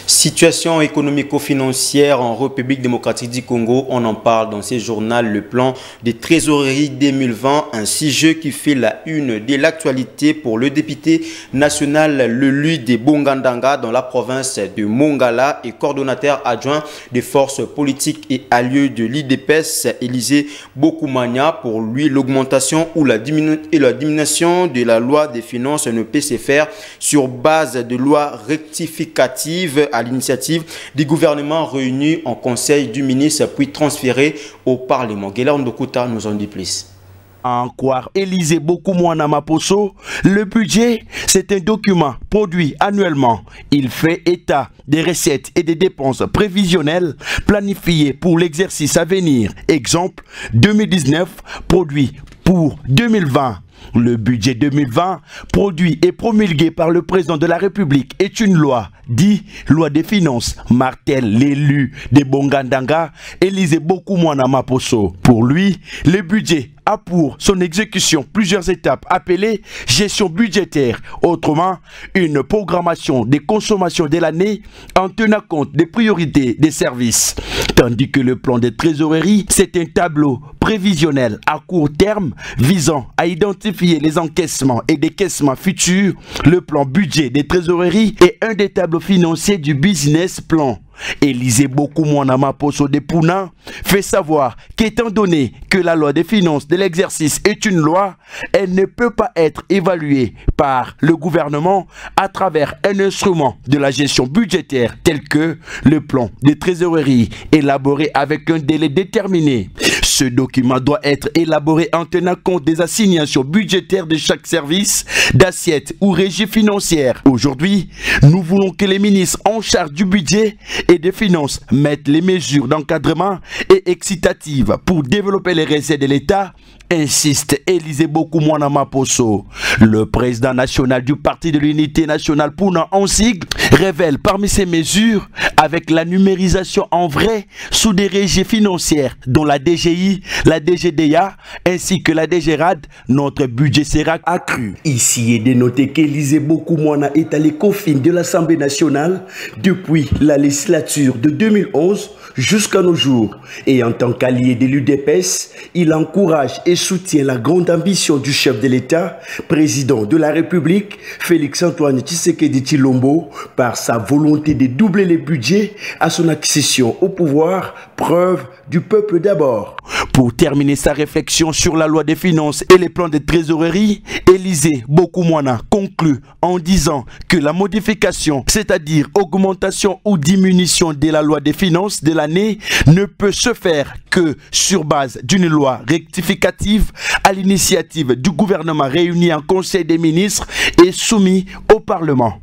Situation économico-financière en République démocratique du Congo, on en parle dans ce journal. Le plan des trésoreries 2020, un sujet qui fait la une de l'actualité pour le député national Lelu de Bongandanga dans la province de Mongala et coordonnateur adjoint des forces politiques et alliés de l'IDPS, Élisée Bokoumania. Pour lui, l'augmentation ou la diminution de la loi des finances ne peut se faire sur base de loi rectificative à l'initiative des gouvernements réunis en conseil du ministre puis transférés au Parlement. Guélard Ndokouta nous en dit plus. En croire Élisée Bokoumwana Maposo, le budget, c'est un document produit annuellement. Il fait état des recettes et des dépenses prévisionnelles planifiées pour l'exercice à venir. Exemple, 2019, produit pour 2020. Le budget 2020, produit et promulgué par le président de la République, est une loi, dit loi des finances, martèle l'élu de Bongandanga, Élisée Bokoumwana Maposo. Pour lui, le budget a pour son exécution plusieurs étapes appelées gestion budgétaire, autrement une programmation des consommations de l'année en tenant compte des priorités des services. Tandis que le plan de trésorerie, c'est un tableau prévisionnel à court terme visant à identifier les encaissements et décaissements futurs. Le plan budget des trésoreries est un des tableaux financiers du business plan. Élisée Bokoumwana Maposo de Pouna fait savoir qu'étant donné que la loi des finances de l'exercice est une loi, elle ne peut pas être évaluée par le gouvernement à travers un instrument de la gestion budgétaire tel que le plan de trésorerie élaboré avec un délai déterminé. Ce document doit être élaboré en tenant compte des assignations budgétaires de chaque service, d'assiette ou régie financière. Aujourd'hui, nous voulons que les ministres en charge du budget et des finances mettent les mesures d'encadrement et excitatives pour développer les recettes de l'État, insiste Élisée Bokoumwana Maposo. Le président national du Parti de l'Unité nationale Pouna en sigle révèle parmi ces mesures avec la numérisation en vrai sous des régies financières dont la DGI, la DGDA ainsi que la DGRAD, notre budget sera accru. Ici est dénoté qu'Élisée Bokoumwana est à l'écofine de l'Assemblée nationale depuis la législature de 2011 jusqu'à nos jours. Et en tant qu'allié de l'UDPS, il encourage et soutient la grande ambition du chef de l'État, président de la République, Félix-Antoine Tshisekedi Tshilombo, par sa volonté de doubler les budgets à son accession au pouvoir, preuve du peuple d'abord. Pour terminer sa réflexion sur la loi des finances et les plans de trésorerie, Élisée Bokoumwana conclut en disant que la modification, c'est-à-dire augmentation ou diminution de la loi des finances de l'année, ne peut se faire que sur base d'une loi rectificative à l'initiative du gouvernement réuni en Conseil des ministres et soumis au Parlement.